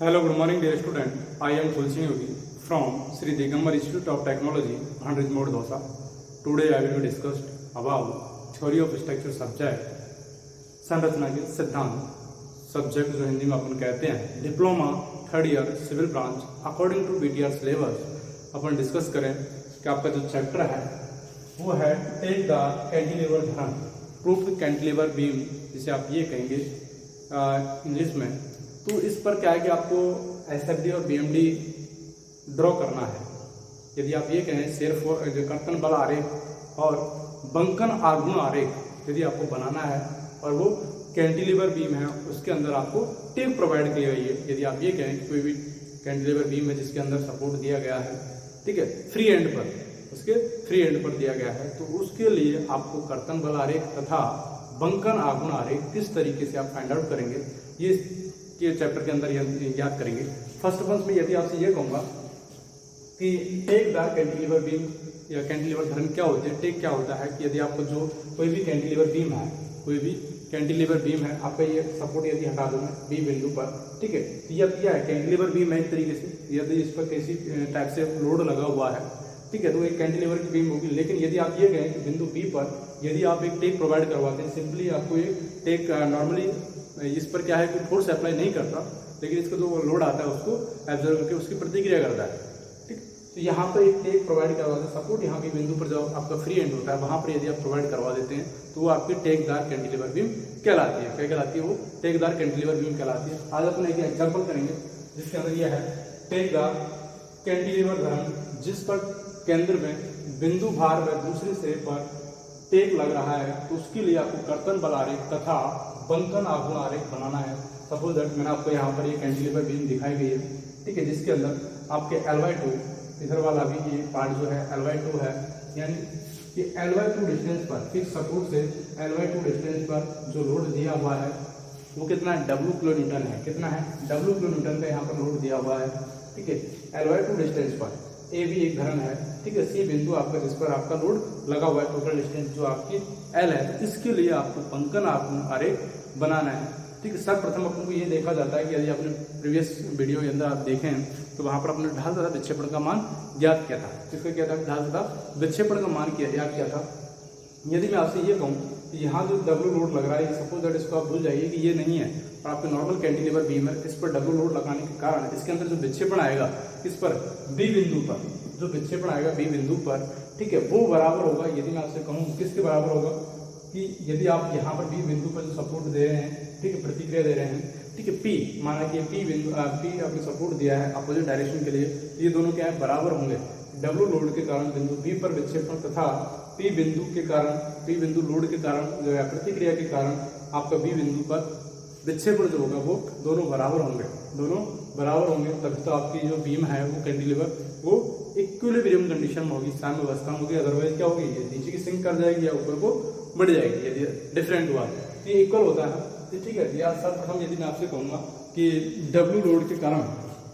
Hello, good morning, dear student. I am Tulsi Yogi from Sri Digambar Institute of Technology, 100 Mode Dosa. Today I will be discussed about theory of structure subject, संरचना के सिद्धांत subject जो हिंदी में अपन कहते हैं diploma third year civil branch according to BTR syllabus. अपन discuss करें कि आपका जो चैप्टर है वो है टेक द कैंटिलीवर धरन, प्रूफ कैंटिलीवर बीम, जिसे आप ये कहेंगे इंग्लिश में। तो इस पर क्या है कि आपको एसएफडी और बीएमडी ड्रॉ करना है। यदि आप ये कहें शेर कर्तन बल आरेख और बंकन आघूर्ण आरेख यदि आपको बनाना है और वो कैंटिलीवर बीम है, उसके अंदर आपको टेप प्रोवाइड की गई है। यदि आप ये कहें कि कोई भी कैंटिलीवर बीम है जिसके अंदर सपोर्ट दिया गया है, ठीक है, फ्री एंड पर, उसके फ्री एंड पर दिया गया है, तो उसके लिए आपको कर्तन बल आरेख तथा बंकन आघूर्ण आरेख किस तरीके से आप फाइंड आउट करेंगे, ये चैप्टर के अंदर याद करेंगे। फर्स्ट वंस में यदि आपसे ये कहूंगा कि टेक द कैंटिलीवर बीम या कैंटिलीवर धरन क्या होते हैं, टेक क्या होता है कि यदि आपको जो कोई भी कैंटिलीवर बीम है, कोई भी कैंटिलीवर बीम है, आपका ये सपोर्ट यदि हटा दो मैं बी बिंदु पर, ठीक है, तो यह क्या है कैंटिलीवर बीम है। एक तरीके से यदि इस पर किसी टाइप से लोड लगा हुआ है, ठीक है, तो एक कैंटिलीवर की बीम होगी। लेकिन यदि आप ये कहें कि बिंदु बी पर यदि आप एक टेक प्रोवाइड करवाते हैं, सिंपली आपको एक टेक नॉर्मली इस पर क्या है कि फोर्स अप्लाई नहीं करता, लेकिन इसका जो लोड आता है उसको एब्जॉर्व करके उसकी प्रतिक्रिया करता है, ठीक। तो यहाँ पर एक टेक प्रोवाइड करवाते हैं, सपोर्ट यहाँ पे बिंदु पर जो आपका फ्री एंड होता है वहां पर यदि आप प्रोवाइड करवा देते हैं तो वो आपकी टेकदार कैंटिलीवर बीम कहलाती है। क्या कहलाती है? वो टेकदार कैंटिलीवर बीम कहलाती है। आज अपन एक एग्जाम्पल करेंगे जिसके अंदर यह है टेकदार कैंटिलीवर धरन, जिस पर केंद्र में बिंदु भार व दूसरे सिरे पर टेक लग रहा है, तो उसके लिए आपको कर्तन बल आरेख तथा बंकन आघूर्ण आरेख बनाना है। सपोज दैट मैंने आपको यहाँ पर ये कैंटिलीवर बीम दिखाई गई है, ठीक है, जिसके अंदर आपके Ly2 इधर वाला भी ये पार्ट जो है Ly2 है, यानी कि Ly2 डिस्टेंस पर फिक्स सपोर्ट से Ly2 डिस्टेंस पर जो लोड दिया हुआ है वो कितना है? W किलो न्यूटन है। कितना है? W किलो न्यूटन का यहाँ पर लोड दिया हुआ है, ठीक है। Ly2 डिस्टेंस पर ए भी एक धरन है, ठीक है, सी बिंदु आपका जिस पर आपका लोड लगा हुआ है, टोटल डिस्टेंस जो आपकी एल है, तो इसके लिए आपको बंकन आघूर्ण आरेख बनाना है, ठीक है। सर्वप्रथम अपन को ये देखा जाता है कि यदि आपने प्रीवियस वीडियो के अंदर आप देखें तो वहां पर अपने ढाल तथा विक्षेपण का मान ज्ञात किया था। किसका किया था? ढाल तथा विक्षेपण का मान ज्ञात किया था। यदि मैं आपसे ये कहूँ कि यहाँ जो डब्ल्यू लोड लग रहा है, सपोज दैट इसको आप भूल जाइए कि ये नहीं है और आपके नॉर्मल कैंटिलीवर बीम है, इस पर डब्ल्यू लोड लगाने के कारण इसके अंदर जो विक्षेपण आएगा इस पर बी बिंदु पर, जो विक्षेपण आएगा बी बिंदु पर, ठीक है, वो बराबर होगा। यदि मैं आपसे कहूँ किसके बराबर होगा कि यदि आप यहाँ पर बी बिंदु पर जो सपोर्ट दे रहे हैं, ठीक है, प्रतिक्रिया दे रहे हैं, ठीक है, पी माना कि पी बिंदु पी आपने सपोर्ट दिया है अपोजिट डायरेक्शन के लिए, ये दोनों क्या है? बराबर होंगे। डब्ल्यू लोड के कारण बिंदु बी पर विक्षेपण तथा पी बिंदु के कारण, पी बिंदु लोड के कारण जो है प्रतिक्रिया के कारण आपका बी बिंदु पर विक्षेपण जो होगा वो दोनों बराबर होंगे, दोनों बराबर होंगे, तभी तो आपकी जो बीम है वो कैंटिलीवर वो इक्विलिब्रियम कंडीशन में होगी, साम्य अवस्था में होगी। अदरवाइज क्या होगी? ये नीचे की सिंक कर जाएगी या ऊपर को बढ़ जाएगी यदि डिफरेंट हुआ, तो ये इक्वल होता है, ठीक है। या सर्वप्रथम यदि मैं आपसे कहूंगा कि डब्ल्यू लोड के कारण,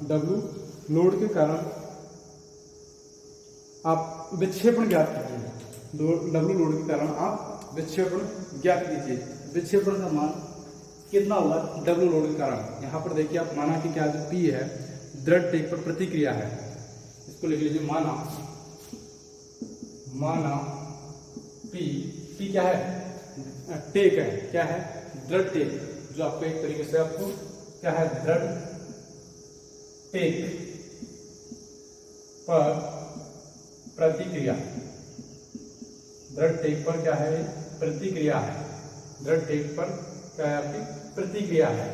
डब्ल्यू लोड के कारण आप विक्षेपण ज्ञात कीजिए, डब्ल्यू लोड के कारण आप विक्षेपण ज्ञात कीजिए। विक्षेपण का मान कितना होगा डब्ल्यू लोड के कारण? यहाँ पर देखिए आप माना कि क्या जो पी है दृढ़ टेक पर प्रतिक्रिया है, इसको लिख लीजिए माना, माना पी, पी क्या है? टेक है, क्या है? दृढ़ टेक, जो आपको एक तरीके से आपको क्या है? दृढ़ टेक पर प्रतिक्रिया, दृढ़ टेक पर क्या है? प्रतिक्रिया है। दृढ़ टेक पर क्या है? आपकी प्रतिक्रिया है।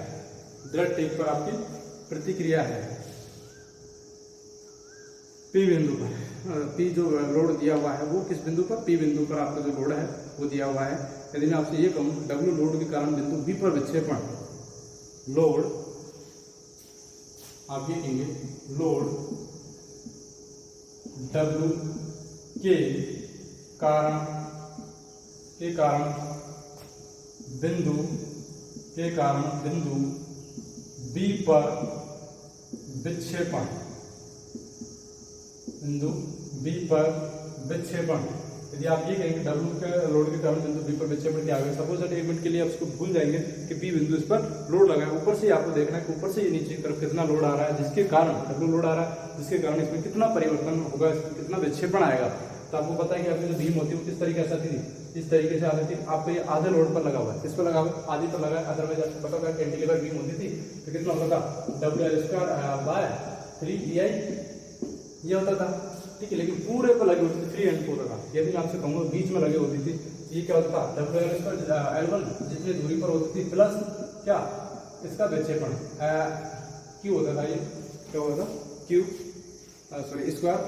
दृढ़ टेक पर आपकी प्रतिक्रिया है पी बिंदु पर। पी जो लोड दिया हुआ है वो किस बिंदु पर? पी बिंदु पर आपका जो लोड है वो दिया हुआ है। यदि मैं आपसे ये कहूँ डब्ल्यू लोड के कारण बिंदु बी पर विक्षेपण, लोड आप ये कहेंगे लोड डब्ल्यू के कारण बिंदु बी पर विक्षेपण, बिंदु बी पर विक्षेपण, यदि आप ये कहेंगे डब्ल्यू के लोड के कारण बिंदु बी पर विक्षेपण क्या होगा, सपोज दैट 1 मिनट के लिए आप उसको भूल जाएंगे कि बी बिंदु इस पर लोड लगा है, ऊपर से आपको देखना है कि ऊपर से ये नीचे की तरफ कितना लोड आ रहा है, जिसके कारण डब्ल्यू लोड आ रहा है, जिसके कारण इसमें कितना परिवर्तन होगा, इसमें कितना विक्षेपण आएगा। तो आपको पता है कि आपकी जो बीम होती है वो किस तरीके से आती थी, इस तरीके से आती थी। आपको ये आधे लोड पर लगा हुआ है, किस पर लगा हुआ है, आधी पर लगा है। अदरवाइज आपको पता था कैंटिलीवर बीम होती थी तो कितना होता था, WL²/3EI ये होता था, ठीक है। लेकिन पूरे पर लगी होती थी 3 एंड 4 था। यदि मैं आपसे कहूँगा बीच में लगी होती थी, ये क्या होता था, WL² जितनी दूरी पर होती थी प्लस क्या इसका विक्षेपण Q होता था। ये क्या होता था, Q सॉरी स्क्वायर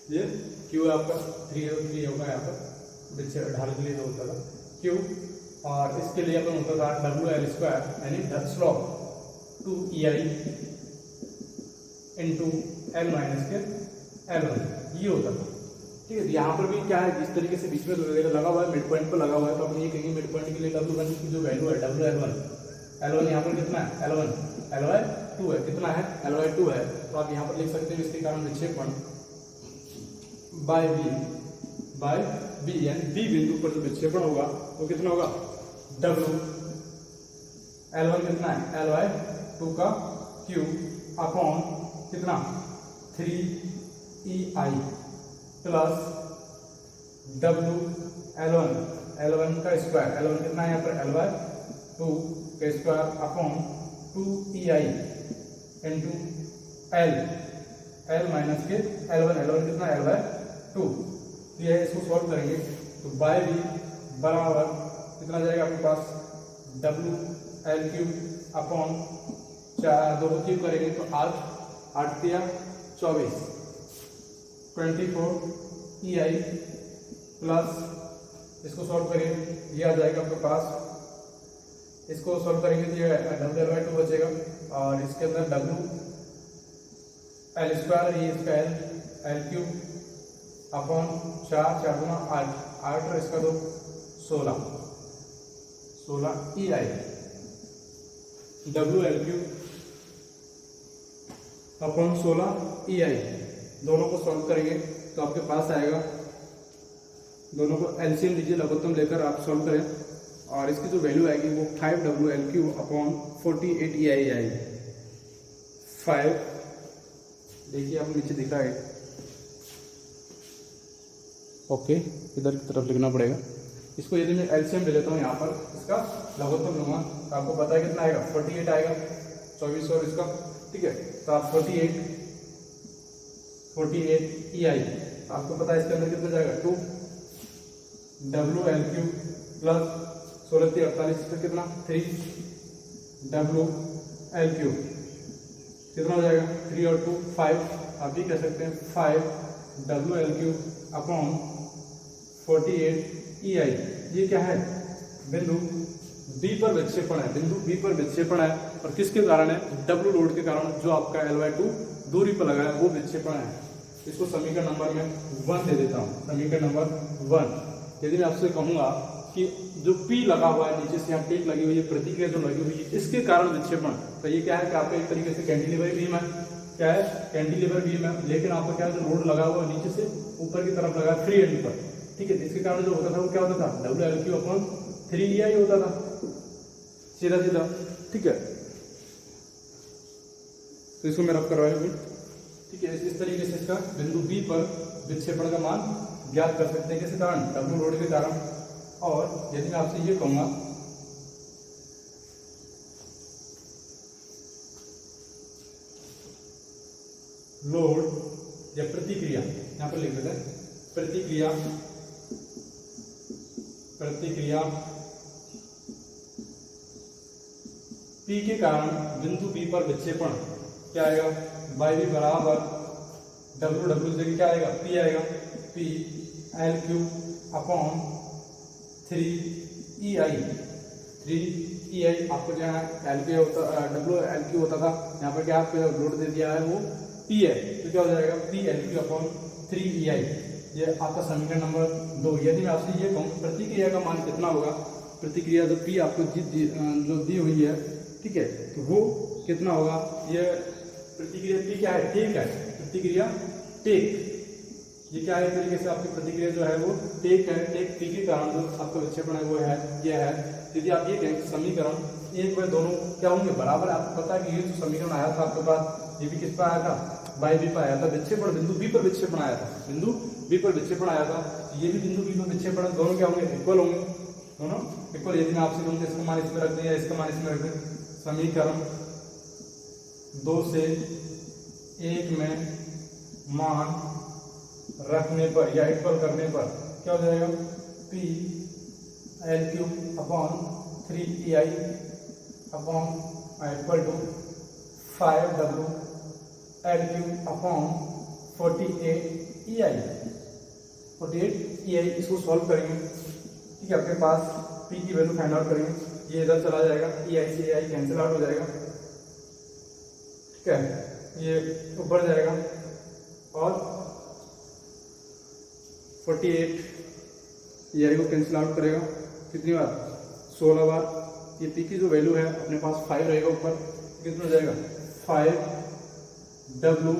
ये Q आपका 3 होगा यहाँ पर ढाल के लिए जो होता था Q, और इसके लिए अपन होता था WL² यानी slope 2EI into L minus के L1 ये होता था, ठीक है। यहाँ पर भी क्या है, इस तरीके से बीच में लगा हुआ है, मिड पॉइंट पर लगा हुआ है, तो अपन ये कहेंगे मिड पॉइंट के लिए W1 की जो वैल्यू है WL1 यहाँ पर कितना है L1 Ly2 है, कितना है Ly2 है। तो आप यहाँ पर लिख सकते हैं इसके कारण विक्षेपण बाय बी यानी बी बिंदु पर जो विक्षेपण होगा वो कितना होगा, W L1 कितना है Ly2 का Q अपॉन कितना 3EI प्लस W L1 का स्क्वायर, L1 कितना है यहाँ पर Ly2 का square upon 2EI into L minus के L1 कितना Ly2। तो ये है, इसको सॉल्व करेंगे तो बाय बी बराबर कितना जाएगा आपके पास WL³ अपॉन 4 2 क्यूब करेंगे तो 8 या 24 24EI प्लस इसको सॉल्व करेंगे ये आ जाएगा आपके पास, इसको सॉल्व करेंगे तो ये WL/2 बचेगा और इसके अंदर WL² ये इसका L³ अपॉन 4 दूना 8 और इसका 2 16EI WL³ अपॉन 16EI दोनों को सॉल्व करेंगे तो आपके पास आएगा, दोनों को एलसीएम लीजिए, लघुत्तम लेकर आप सॉल्व करें और इसकी जो वैल्यू आएगी वो 5WL³ अपॉन 48EI आएगी। 5 देखिए आप नीचे दिख रहा है, ओके इधर की तरफ लिखना पड़ेगा। इसको यदि मैं एलसीएम ले लेता हूँ यहाँ पर, इसका लघुत्तम लूँगा तो आपको पता है कितना आएगा 48 आएगा, 24 और इसका, ठीक है। तो आप 48EI आपको पता है इसके अंदर कितना जाएगा 2 WL³ प्लस 16 48 कितना 3 WL³ कितना हो जाएगा 3 और 2 5, आप भी कह सकते हैं 5 WL³ अपॉन 48EI। ये क्या है, बिंदु बी पर विक्षेपण है, बिंदु बी पर विक्षेपण है और किसके कारण है, W लोड के कारण जो आपका Ly2 दूरी पर लगा है वो विक्षेपण है। इसको समीकरण नंबर में 1 दे देता हूँ, समीकरण नंबर 1। यदि मैं आपसे कहूँगा कि जो P लगा हुआ है नीचे से यहाँ प्लेट लगी हुई है, प्रतिक्रिया जो लगी हुई है इसके कारण विक्षेपण, तो ये क्या है कि आपका एक तरीके से कैंटिलीवर बीम है, क्या है कैंटिलीवर बीम है, लेकिन आपका क्या है जो लोड लगा हुआ है नीचे से ऊपर की तरफ लगा फ्री एंड पर, ठीक है। इसके कारण जो होता था वो क्या होता था WL³ अपॉन 3EI होता था, सीधा सीधा, ठीक है। तो इसको मैं रब करवाया, ठीक है। इस तरीके से इसका बिंदु बी पर विक्षेपण का मान ज्ञात कर सकते हैं, किस कारण W लोड के कारण। और यदि मैं आपसे ये कहूँगा लोड या प्रतिक्रिया, यहाँ पर लिख देते हैं प्रतिक्रिया P के कारण बिंदु बी पर विक्षेपण क्या आएगा, बाई बी बराबर W जगह क्या आएगा P आएगा, P L³ अपॉन 3EI आपको जहाँ WL³ होता था, यहाँ पर क्या आपको लोड दे दिया है वो P है, तो क्या हो जाएगा PL³ अपॉन 3EI। ये आपका समीकरण नंबर 2। यदि मैं आपसे ये कहूँ प्रतिक्रिया का मान कितना होगा, प्रतिक्रिया जो P आपको जो दी हुई है, ठीक है, तो वो कितना होगा, ये प्रतिक्रिया पी क्या है, टेक है, प्रतिक्रिया टेक। ये क्या है, एक तरीके से आपकी प्रतिक्रिया जो है वो टेक है। टेक पी के कारण जो आपका विक्षेपण है वो है ये है। यदि आप ये कहें समीकरण 1 व 2 क्या होंगे, बराबर। आपको पता है कि ये जो समीकरण आया था आपके पास, ये भी किस पर आया था, बाई बी पर आया था। विक्षेपण बिंदु बी पर विक्षेपण आया था, बिंदु बी पर विक्षेपण आया था। ये भी बिंदु बी पर विक्षेपण, दोनों क्या होंगे, इक्वल होंगे, दोनों इक्वल। यदि मैं आपसे कहूँ इसका मान इसमें रख दें या इसका मान इसमें रख दें, समीकरण 2 से 1 में मान रखने पर या इक्वल करने पर क्या हो जाएगा, P L cube upon 3 EI upon equal to 5W L cube upon 48 EI। इसको सॉल्व करेंगे, ठीक है। आपके पास P की वैल्यू फाइंड आउट करेंगे, ये इधर चला जाएगा, EI से EI कैंसिल आउट हो जाएगा, ठीक है। ये ऊपर जाएगा और 48 EI को कैंसिल आउट करेगा कितनी बार, 16 बार। ये पी की जो वैल्यू है अपने पास 5 रहेगा ऊपर, कितना हो जाएगा 5W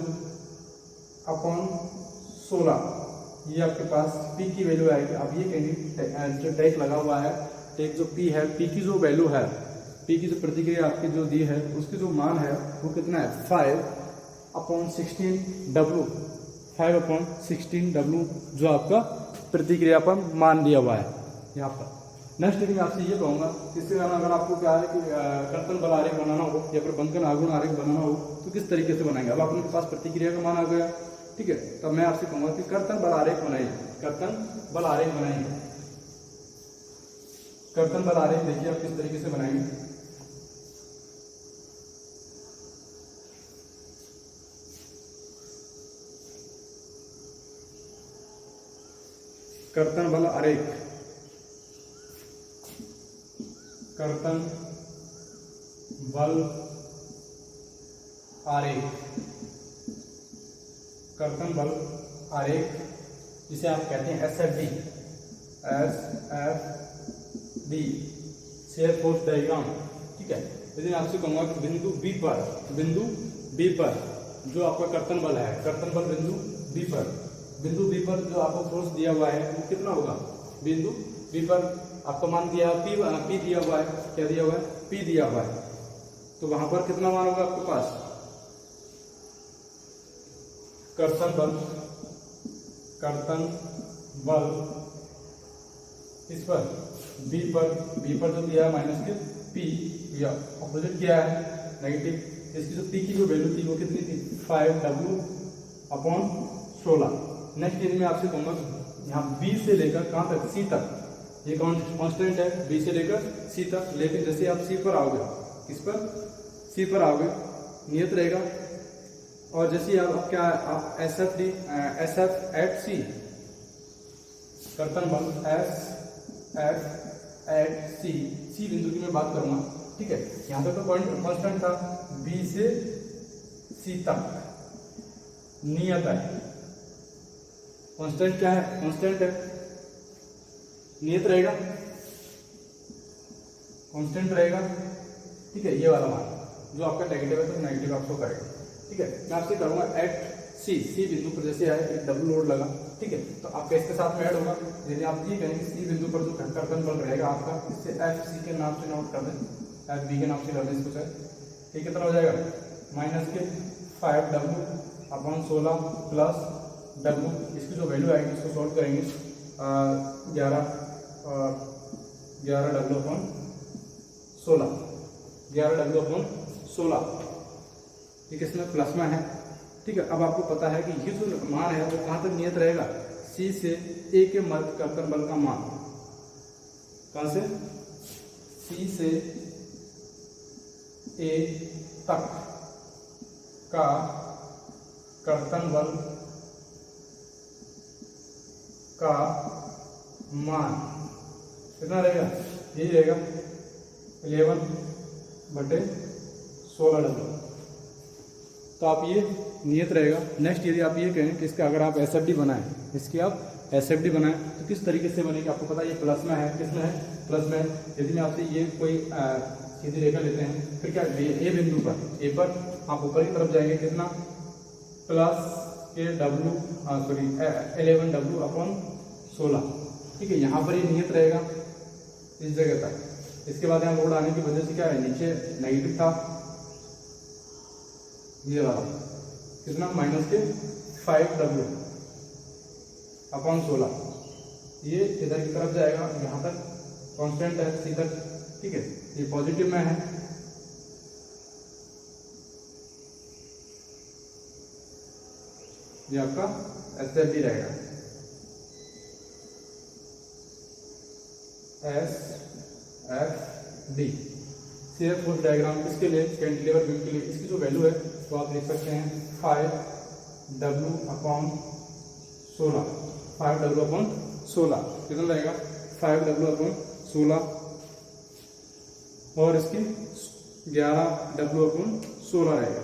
अपॉन 16। ये आपके पास पी की वैल्यू आएगी। आप ये कहेंगे जो टेक लगा हुआ है, टेक जो पी है, पी की जो वैल्यू है, पी की जो प्रतिक्रिया आपकी जो दी है उसकी जो मान है वो कितना है, 5/16W, 5/16W जो आपका प्रतिक्रिया पर मान दिया हुआ है यहाँ पर। नेक्स्ट मैं आपसे ये कहूँगा, इससे अगर आपको क्या है कि कर्तन बल आरेख बनाना हो या फिर बंधन आघूर्ण आरेख बनाना हो तो किस तरीके से बनाएंगे। अब आपके पास प्रतिक्रिया का मान आ गया, ठीक है। तब मैं आपसे कहूँगा कि कर्तन बल आरेख बनाइए, कर्तन बल आरेख बनाइए। कर्तन बल आरेख देखिए आप किस तरीके से बनाएंगे। कर्तन बल आरेख, कर्तन बल आरेख, कर्तन बल आरेख जिसे आप कहते हैं SFD, SFD shear force diagram, ठीक है। यदि मैं आपसे कहूँगा कि बिंदु B पर जो आपका कर्तन बल है, कर्तन बल बिंदु B पर जो आपको फोर्स दिया हुआ है वो कितना होगा, बिंदु B पर आपका मान दिया P दिया हुआ है, क्या दिया हुआ है, P दिया हुआ है। तो वहां पर कितना मान होगा आपके पास, कर्तन बल इस पर B पर जो दिया है माइनस के P या ऑपोजिट किया है नेगेटिव। इसकी जो P की जो वैल्यू थी वो कितनी थी, 5W अपॉन 16। नेक्स्ट यदि मैं आपसे कहूँगा यहाँ B से लेकर कहाँ तक, C तक, ये कांस्टेंट है B से लेकर C तक। लेकिन जैसे आप C पर आओगे, इस पर C पर आओगे नियत रहेगा, और जैसे आप क्या आप SF एट C, कर्तन बल SF एट C बिंदु की मैं बात करूँगा, ठीक है। यहाँ तक तो पॉइंट कांस्टेंट था, B से C तक नियत है, कांस्टेंट क्या है, कांस्टेंट है, नियत रहेगा, कांस्टेंट रहेगा, ठीक है। ये वाला मान जो आपका नेगेटिव है तो नेगेटिव आपको करेगा, ठीक है। मैं आपसे करूंगा एट सी बिंदु पर जैसे आए एक W लोड लगा, ठीक है। तो आपका इसके साथ में ऐड होगा। यदि आप ये कहेंगे C बिंदु पर जो कर्तन बल रहेगा आपका, इससे FC के नाम से नोट कर दें, FB के नाम से कर दें इसको, ठीक, कितना हो जाएगा, माइनस के 5W अपॉन 16 प्लस W, इसकी जो वैल्यू आएगी इसको सॉल्व करेंगे, 11W अपॉन 16, 11W अपॉन 16, ठीक है। इसमें प्लस में है, ठीक है। अब आपको पता है कि ये जो मान है वो कहाँ तक नियत रहेगा, C से A के मध्य कर्तन बल का मान, कहाँ से, C से A तक का कर्तन बल का मान कितना रहेगा, यही रहेगा 11/16W। तो आप ये नियत रहेगा। नेक्स्ट यदि आप ये कहें कि इसका अगर आप SFD बनाएं, इसकी आप SFD बनाएं तो किस तरीके से बनेगी, आपको पता है ये प्लस में है, किस में है, प्लस में है। यदि मैं आपसे ये कोई सीधी रेखा लेते हैं, फिर क्या A बिंदु पर, A पर आप ऊपर की तरफ जाएंगे कितना, प्लस के डब्ल्यू 11W अपॉन 16, ठीक है। यहाँ पर ये नियत रहेगा इस जगह तक। इसके बाद यहाँ लोड आने की वजह से क्या है, नीचे नेगेटिव था, ये वाला कितना माइनस के 5W अपॉन 16, ये इधर की तरफ जाएगा, यहाँ तक कांस्टेंट है सी तक, ठीक है। ये पॉजिटिव में है, ये आपका SFD रहेगा, SFD शेयर फोर्स डायग्राम। इसके लिए कैंटिलीवर बीम के लिए इसकी जो वैल्यू है तो आप लिख सकते हैं 5W अपॉन 16, 5W अपॉन 16 कितना रहेगा, 5W अपॉन 16, और इसकी 11W अपॉन 16 रहेगा।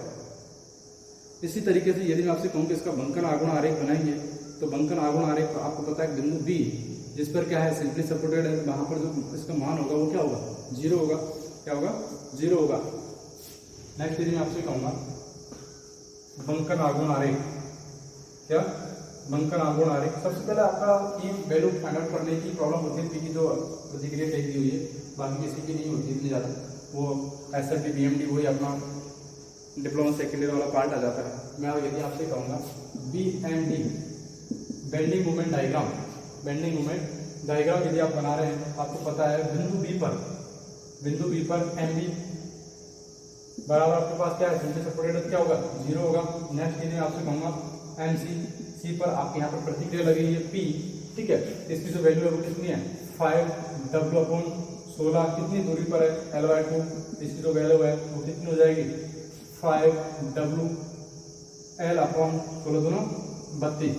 इसी तरीके से यदि मैं आपसे कहूँ कि इसका बंकन आगुण आरेख बनाएंगे, तो बंकन आगुण आरेख तो आपको पता है बिंदु बी जिस पर क्या है सिंपली सपोर्टेड है, वहां पर जो इसका मान होगा वो क्या होगा, 0 होगा, क्या होगा, 0 होगा। नेक्स्ट यदि मैं आपसे कहूँगा बंकन आगुण आरेख, क्या बंकन आगुण आरेख, सबसे पहले आपका की वैल्यू फाइंड आउट करने की प्रॉब्लम होती है, की जो प्रतिक्रिया तय की हुई है, बाकी किसी की नहीं होती इतनी ज़्यादा, वो SFD BMD वही अपना डिप्लोमा सेकेंड ईयर वाला पार्ट आ जाता है। मैं यदि आपसे कहूँगा BMD bending moment diagram, bending moment diagram यदि आप बना रहे हैं, आपको पता है बिंदु बी पर MB बराबर आपके पास क्या है, सिंपली सपोर्टेड क्या होगा, 0 होगा। नेक्स्ट यदि मैं आपसे कहूँगा MC, सी पर आपके यहाँ पर प्रतिक्रिया लगी है P, ठीक है। इसकी जो वैल्यू है वो कितनी है, 5W अपॉन 16, कितनी दूरी पर है, L/2, इसकी जो वैल्यू है वो कितनी हो जाएगी, 5W L अपॉन 16 दोनों 32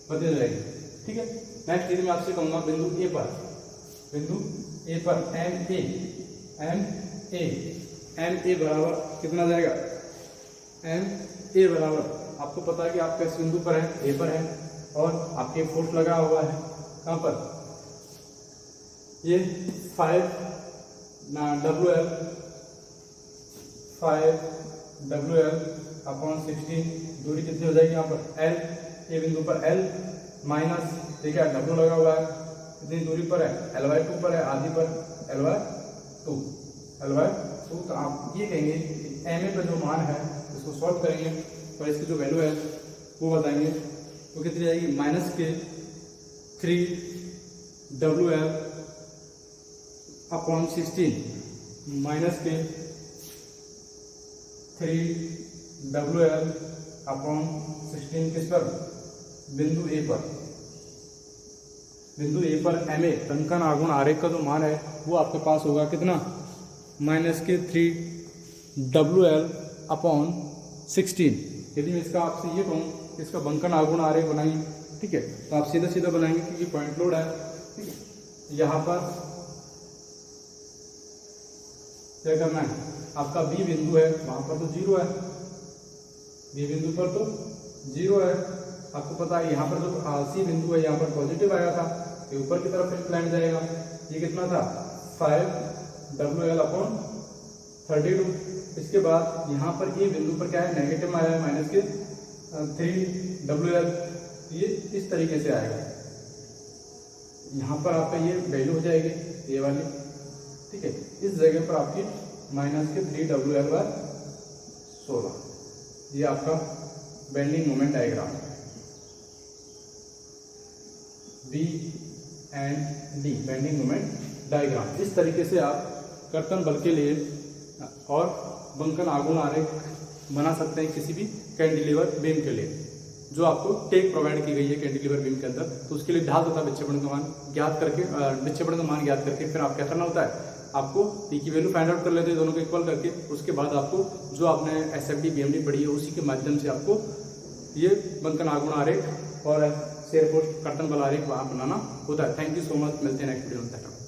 हो जाएगी, ठीक है। नेक्स्ट यदि मैं आपसे कहूँगा बिंदु ए पर MA बराबर कितना जाएगा, MA बराबर आपको पता है कि आपका इस बिंदु पर है, ए पर है, और आपके फोर्स लगा हुआ है कहाँ पर, ये 5WL अपॉन 16, दूरी कितनी हो जाएगी यहाँ पर, L, ए बिंदु पर L माइनस, ठीक है, W लगा हुआ है, कितनी दूरी पर है, L/2 पर है, आधी पर L/2, तो आप ये कहेंगे MA पर जो मान है इसको सॉल्व करेंगे और इसकी जो वैल्यू है वो बताएंगे, तो कितनी जाएगी, माइनस के 3WL अपॉन 16, माइनस के 3WL अपॉन 16 किस पर, बिंदु ए पर MA बंकन आगुण आरेख का जो मान है वो आपके पास होगा कितना, माइनस के 3WL अपॉन 16। यदि मैं इसका आपसे ये कहूँ इसका बंकन आगुण आरेख बनाएंगे, ठीक है, तो आप सीधा सीधा बनाएंगे क्योंकि पॉइंट लोड है, ठीक है। यहाँ पर क्या करना है, आपका बी बिंदु है, वहां पर तो 0 है, बी बिंदु पर तो 0 है, आपको पता है यहाँ पर जो सी बिंदु है यहाँ पर पॉजिटिव आया था, ये ऊपर की तरफ इंक्लाइन जाएगा, ये कितना था 5WL अपॉन 32। इसके बाद यहाँ पर ये बिंदु पर क्या है, नेगेटिव आया है, माइनस के 3WL, ये इस तरीके से आएगा, यहाँ पर आपका ये वैल्यू हो जाएगी ये वाली, ठीक है। इस जगह पर आपकी माइनस के 3WL/16, ये आपका bending moment diagram BMD bending moment diagram. इस तरीके से आप कर्तन बल के लिए और बंकन आगुण आरेख बना सकते हैं किसी भी कैंटिलीवर बीम के लिए, जो आपको टेक प्रोवाइड की गई है कैंटिलीवर बीम के अंदर। तो उसके लिए ढाल तथा विक्षेपण का मान ज्ञात करके फिर आप क्या करना होता है, आपको पी की वैल्यू फाइंड आउट कर लेते हैं दोनों को इक्वल करके। उसके बाद आपको जो आपने SFD BMD पढ़ी है उसी के माध्यम से आपको ये बंकन आगुण आरेख और शेयर फोर्स कर्तन बल आरेख वहाँ बनाना होता है। थैंक यू सो मच, मिलते हैं नेक्स्ट वीडियो में।